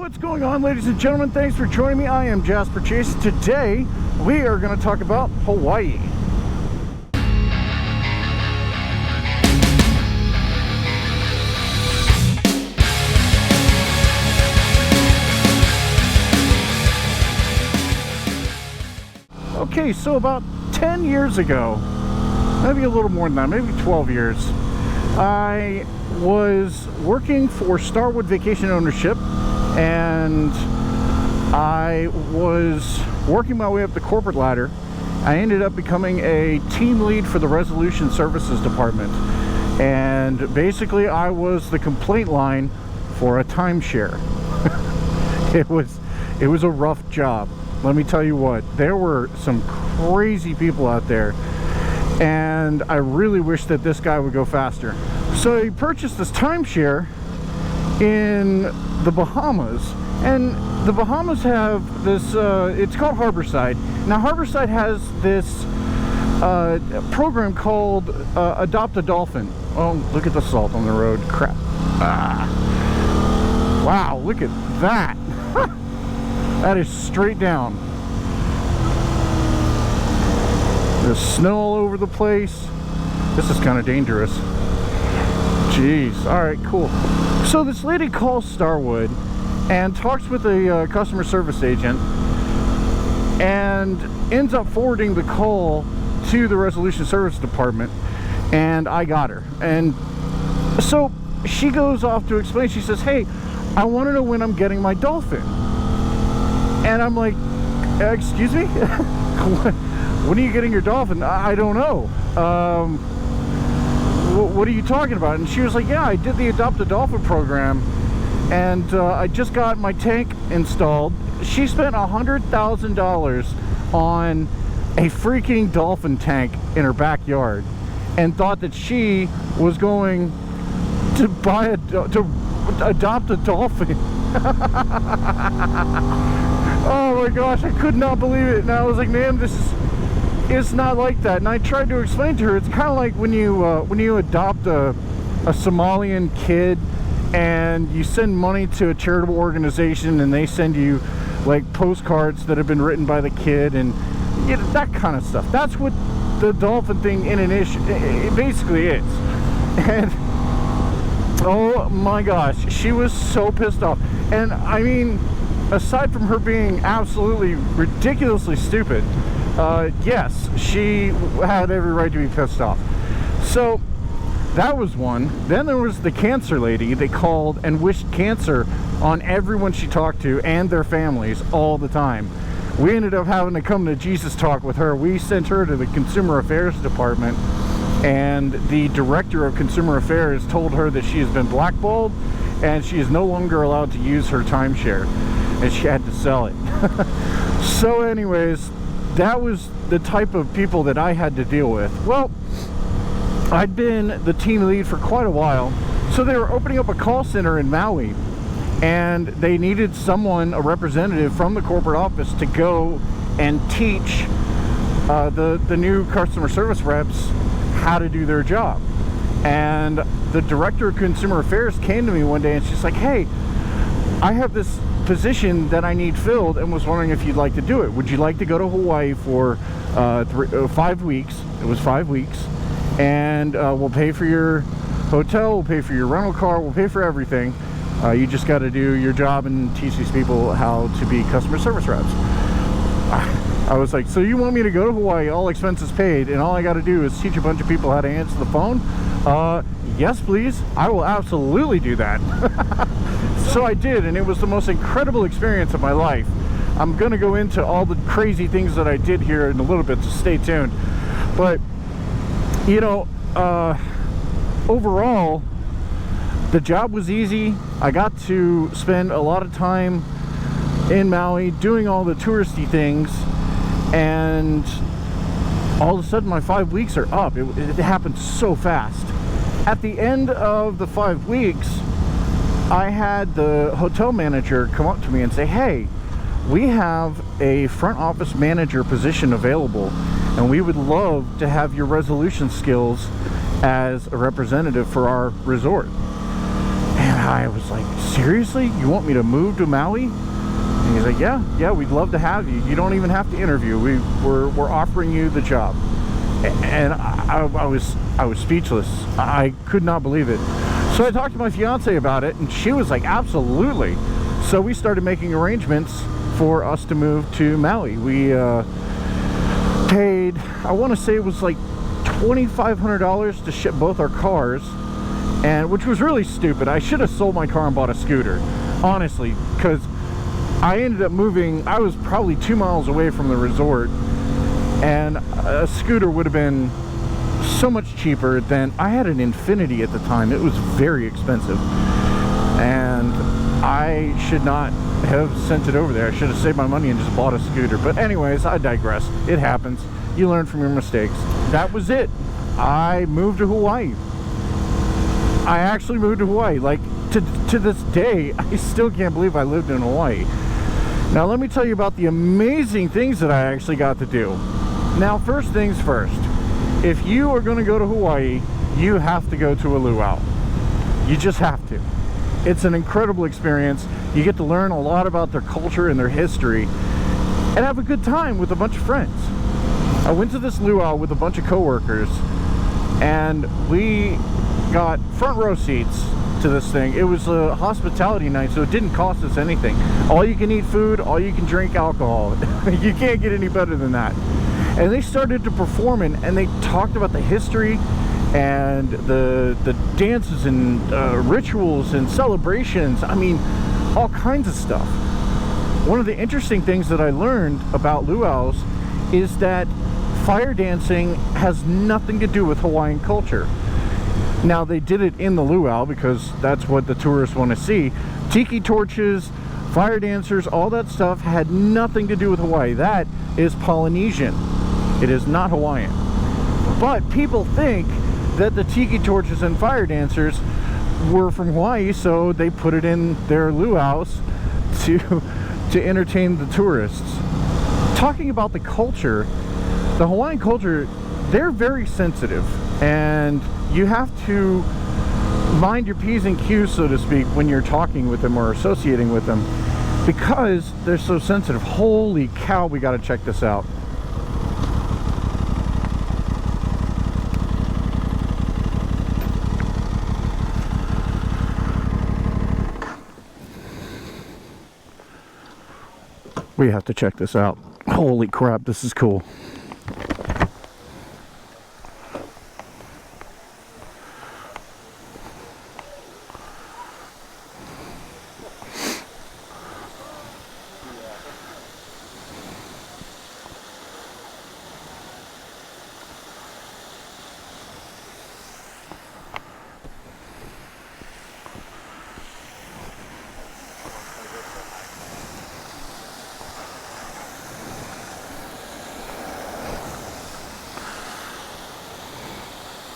What's going on, ladies and gentlemen? Thanks for joining me. I am Jasper Chase. Today we are going to talk about Hawaii. Okay, so about 10 years ago, maybe a little more than that, maybe 12 years, I was working for Starwood Vacation Ownership, and I was working my way up the corporate ladder. I ended up becoming a team lead for the Resolution Services Department, and basically I was the complaint line for a timeshare. It was a rough job. Let me tell you what, there were some crazy people out there, and I really wish that this guy would go faster. So he purchased this timeshare in the Bahamas, and the Bahamas have this, it's called Harborside. Now Harborside has this program called Adopt a Dolphin. Oh, look at the salt on the road. Crap. Wow, look at that. That is straight down. There's snow all over the place. This is kind of dangerous. Jeez. Alright, cool. So this lady calls Starwood and talks with a customer service agent and ends up forwarding the call to the Resolution Service Department, and I got her. And so she goes off to explain. She says, hey, I want to know when I'm getting my dolphin. And I'm like, excuse me? When are you getting your dolphin? I don't know. What are you talking about? And she was like, yeah, I did the Adopt a Dolphin program, and I just got my tank installed. She spent $100,000 on a freaking dolphin tank in her backyard and thought that she was going to to adopt a dolphin. Oh my gosh, I could not believe it. And I was like, man, it's not like that. And I tried to explain to her, it's kind of like when you adopt a Somalian kid and you send money to a charitable organization and they send you like postcards that have been written by the kid, and that kind of stuff. That's what the dolphin thing in an issue it basically is. And oh my gosh, she was so pissed off. And I mean, aside from her being absolutely ridiculously stupid, yes, she had every right to be pissed off. So that was one. Then there was the cancer lady. They called and wished cancer on everyone she talked to and their families all the time. We ended up having to come to Jesus talk with her. We sent her to the Consumer Affairs Department, and the director of Consumer Affairs told her that she has been blackballed and she is no longer allowed to use her timeshare, and she had to sell it. So anyways, that was the type of people that I had to deal with. Well, I'd been the team lead for quite a while, so they were opening up a call center in Maui, and they needed someone, a representative from the corporate office, to go and teach the new customer service reps how to do their job. And the director of Consumer Affairs came to me one day and she's like, hey, I have this position that I need filled and was wondering if you'd like to do it. Would you like to go to Hawaii for 5 weeks? It was 5 weeks, and we'll pay for your hotel, we'll pay for your rental car, we'll pay for everything. You just got to do your job and teach these people how to be customer service reps. I was like, so you want me to go to Hawaii, all expenses paid, and all I got to do is teach a bunch of people how to answer the phone? Yes, please. I will absolutely do that. So I did, and it was the most incredible experience of my life. I'm going to go into all the crazy things that I did here in a little bit, so stay tuned. But, you know, overall, the job was easy. I got to spend a lot of time in Maui doing all the touristy things, and all of a sudden my 5 weeks are up. It happened so fast. At the end of the 5 weeks, I had the hotel manager come up to me and say, hey, we have a front office manager position available, and we would love to have your resolution skills as a representative for our resort. And I was like, seriously? You want me to move to Maui? And he's like, yeah, we'd love to have you. You don't even have to interview. We're offering you the job. And I was speechless. I could not believe it. So I talked to my fiance about it, and she was like, absolutely. So we started making arrangements for us to move to Maui. We paid, I want to say it was like $2,500 to ship both our cars, and which was really stupid. I should have sold my car and bought a scooter, honestly, because I ended up moving. I was probably 2 miles away from the resort, and a scooter would have been so much cheaper than, I had an Infinity at the time. It was very expensive, and I should not have sent it over there. I should have saved my money and just bought a scooter. But anyways, I digress. It happens. You learn from your mistakes. That was it. I moved to Hawaii. I actually moved to Hawaii. Like, to this day, I still can't believe I lived in Hawaii. Now, let me tell you about the amazing things that I actually got to do. Now, first things first. If you are going to go to Hawaii, you have to go to a luau. You just have to. It's an incredible experience. You get to learn a lot about their culture and their history and have a good time with a bunch of friends. I went to this luau with a bunch of coworkers, and we got front row seats to this thing. It was a hospitality night, so it didn't cost us anything. All you can eat food, all you can drink alcohol. You can't get any better than that. And they started to perform, and they talked about the history and the dances and rituals and celebrations. I mean, all kinds of stuff. One of the interesting things that I learned about luau's is that fire dancing has nothing to do with Hawaiian culture. Now, they did it in the luau because that's what the tourists want to see. Tiki torches, fire dancers, all that stuff had nothing to do with Hawaii. That is Polynesian. It is not Hawaiian. But people think that the tiki torches and fire dancers were from Hawaii, so they put it in their luau's to entertain the tourists. Talking about the culture, the Hawaiian culture, they're very sensitive, and you have to mind your P's and Q's, so to speak, when you're talking with them or associating with them, because they're so sensitive. Holy cow, we got to check this out. We have to check this out. Holy crap, this is cool.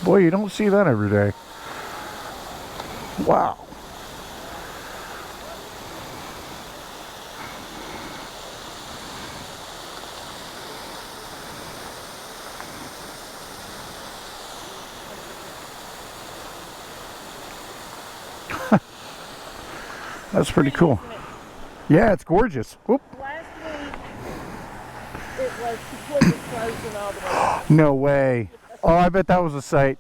Boy, you don't see that every day. Wow. That's pretty cool. Yeah, it's gorgeous. Whoop. Last week, it was completely frozen all the way. No way. Oh, I bet that was a sight.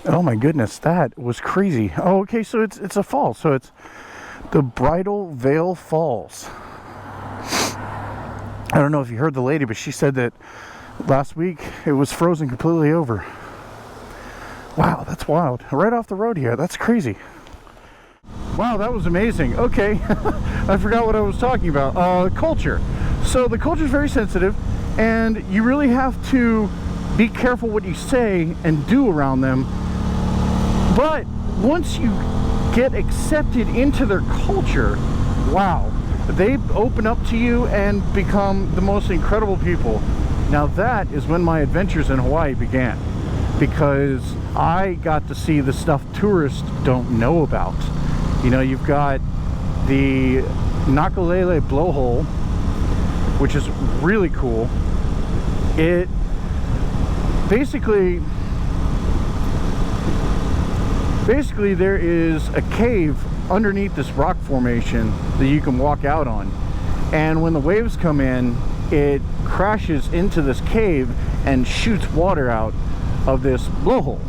Oh my goodness, that was crazy. Oh, okay, so it's a fall. So it's the Bridal Veil Falls. I don't know if you heard the lady, but she said that last week it was frozen completely over. Wow, that's wild. Right off the road here. That's crazy. Wow, that was amazing. Okay, I forgot what I was talking about. Culture. So the culture is very sensitive, and you really have to be careful what you say and do around them. But once you get accepted into their culture, wow, they open up to you and become the most incredible people. Now that is when my adventures in Hawaii began, because I got to see the stuff tourists don't know about. You know, you've got the Nakalele blowhole, which is really cool. It basically there is a cave underneath this rock formation that you can walk out on, and when the waves come in, it crashes into this cave and shoots water out of this blowhole.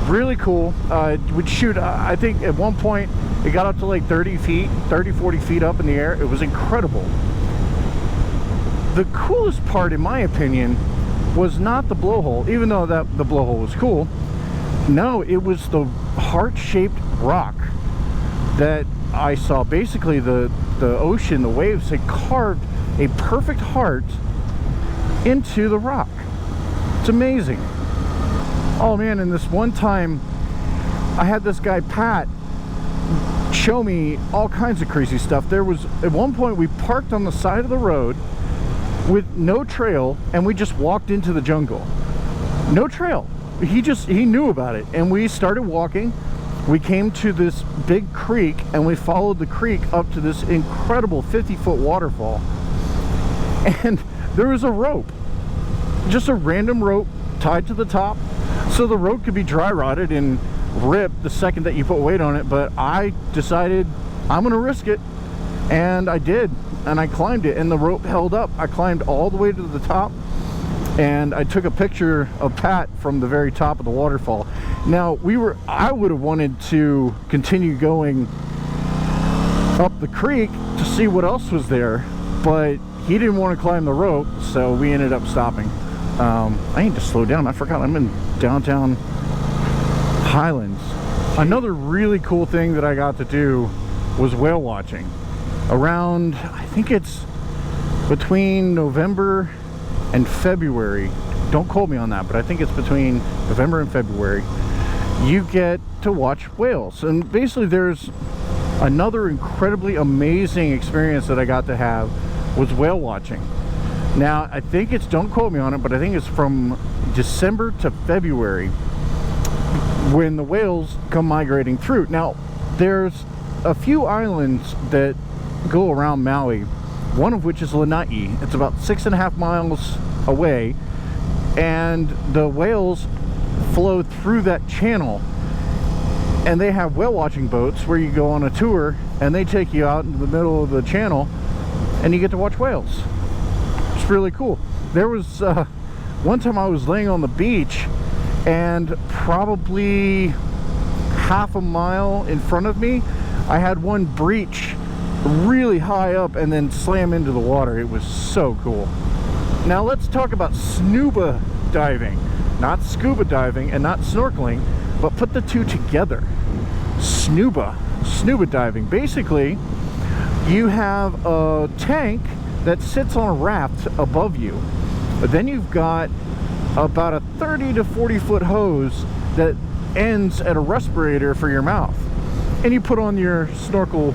Really cool. It would shoot, I think at one point it got up to like 40 feet up in the air. It was incredible. The coolest part, in my opinion, was not the blowhole, even though the blowhole was cool. No, it was the heart-shaped rock that I saw. Basically, the ocean, the waves had carved a perfect heart into the rock. It's amazing. Oh man, and this one time I had this guy Pat show me all kinds of crazy stuff. There was, at one point, we parked on the side of the road with no trail, and we just walked into the jungle. No trail. He knew about it, and we started walking. We came to this big creek, and we followed the creek up to this incredible 50-foot waterfall. And there was a rope, just a random rope tied to the top, so the rope could be dry rotted and ripped the second that you put weight on it. But I decided I'm gonna risk it, and I did, and I climbed it, and the rope held up. I climbed all the way to the top, and I took a picture of Pat from the very top of the waterfall. Now, I would have wanted to continue going up the creek to see what else was there, but he didn't want to climb the rope, so we ended up stopping. I need to slow down. I forgot I'm in downtown Highlands. Another really cool thing that I got to do was whale watching. Around, I think it's between November and February. Don't quote me on that, but I think it's between November and February. You get to watch whales. And basically there's another incredibly amazing experience that I got to have was whale watching. Now, I think it's, don't quote me on it, but I think it's from December to February when the whales come migrating through. Now, there's a few islands that go around Maui, one of which is Lanai. It's about 6.5 miles away, and the whales flow through that channel, and they have whale watching boats where you go on a tour and they take you out into the middle of the channel and you get to watch whales. It's really cool. There was one time I was laying on the beach, and probably half a mile in front of me I had one breach really high up and then slam into the water. It was so cool. Now let's talk about scuba diving. Not scuba diving and not snorkeling, but put the two together. Scuba diving. Basically, you have a tank that sits on a raft above you, but then you've got about a 30 to 40 foot hose that ends at a respirator for your mouth, and you put on your snorkel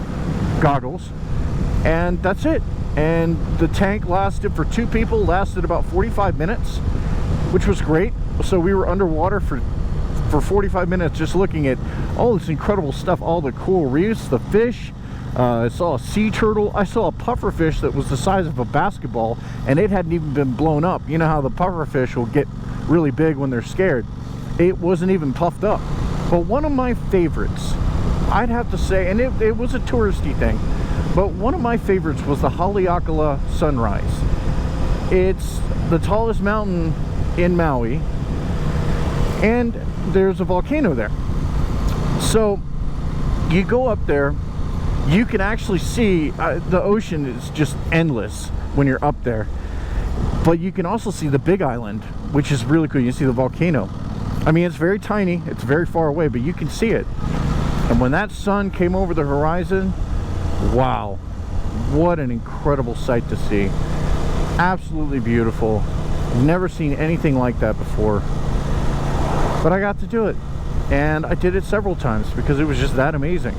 goggles, and that's it. And the tank lasted for two people, lasted about 45 minutes, which was great. So we were underwater for 45 minutes just looking at all this incredible stuff, all the coral reefs, the fish. I saw a sea turtle. I saw a pufferfish that was the size of a basketball, and it hadn't even been blown up. You know how the pufferfish will get really big when they're scared. It wasn't even puffed up. But one of my favorites, I'd have to say, and it was a touristy thing, but one of my favorites was the Haleakala sunrise. It's the tallest mountain in Maui, and there's a volcano there. So you go up there, you can actually see the ocean is just endless when you're up there, but you can also see the big island, which is really cool. You see the volcano. I mean, it's very tiny, it's very far away, but you can see it. And when that sun came over the horizon, wow, what an incredible sight to see. Absolutely beautiful. Never seen anything like that before, but I got to do it, and I did it several times because it was just that amazing.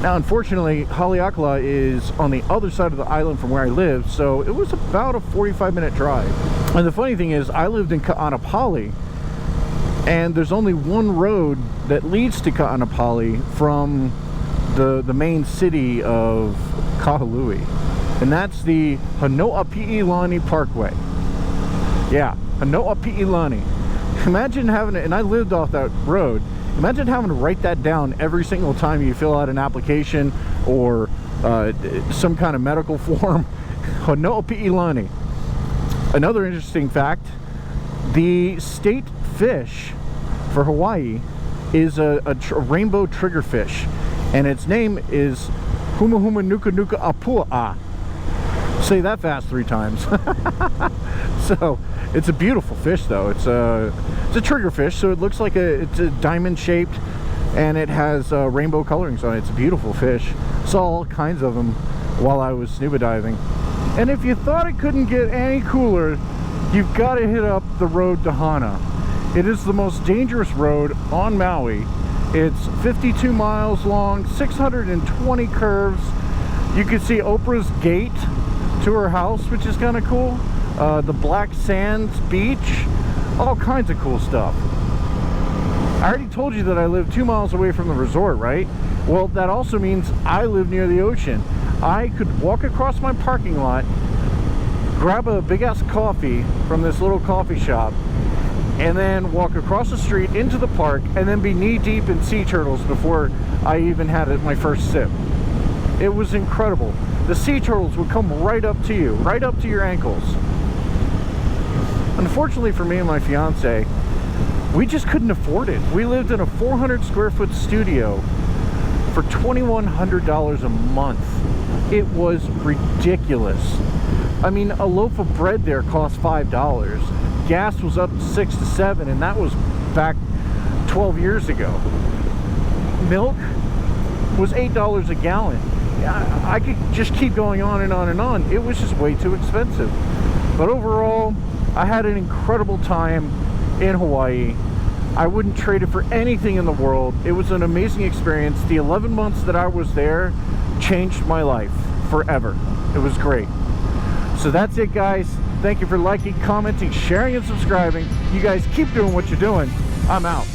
Now, unfortunately, Haleakala is on the other side of the island from where I live, so it was about a 45-minute drive. And the funny thing is, I lived in Ka'anapali, and there's only one road that leads to Ka'anapali from the main city of Kahului, and that's the Hanoapi'ilani Parkway. Yeah, Hanoa Pi'ilani. Imagine having it, and I lived off that road. Imagine having to write that down every single time you fill out an application or some kind of medical form. Hanoa Pi'ilani. Another interesting fact, the state fish for Hawaii is a rainbow triggerfish, and its name is Huma Huma Nuka Nuka Apua'a. Say that fast 3 times. So it's a beautiful fish, though. It's a triggerfish, so it looks like it's a diamond shaped, and it has rainbow colorings on it. It's a beautiful fish. Saw all kinds of them while I was scuba diving. And if you thought it couldn't get any cooler, you've got to hit up the road to Hana. It is the most dangerous road on Maui. It's 52 miles long, 620 curves. You can see Oprah's gate to her house, which is kind of cool. The Black Sands Beach, all kinds of cool stuff. I already told you that I live 2 miles away from the resort, right? Well, that also means I live near the ocean. I could walk across my parking lot, grab a big ass coffee from this little coffee shop, and then walk across the street into the park, and then be knee deep in sea turtles before I even had my first sip. It was incredible. The sea turtles would come right up to you, right up to your ankles. Unfortunately for me and my fiance, we just couldn't afford it. We lived in a 400 square foot studio for $2,100 a month. It was ridiculous. I mean, a loaf of bread there cost $5. Gas was up to $6 to $7, and that was back 12 years ago. Milk was $8 a gallon. I could just keep going on and on and on. It was just way too expensive. But overall, I had an incredible time in Hawaii. I wouldn't trade it for anything in the world. It was an amazing experience. The 11 months that I was there changed my life forever. It was great. So that's it, guys. Thank you for liking, commenting, sharing, and subscribing. You guys keep doing what you're doing. I'm out.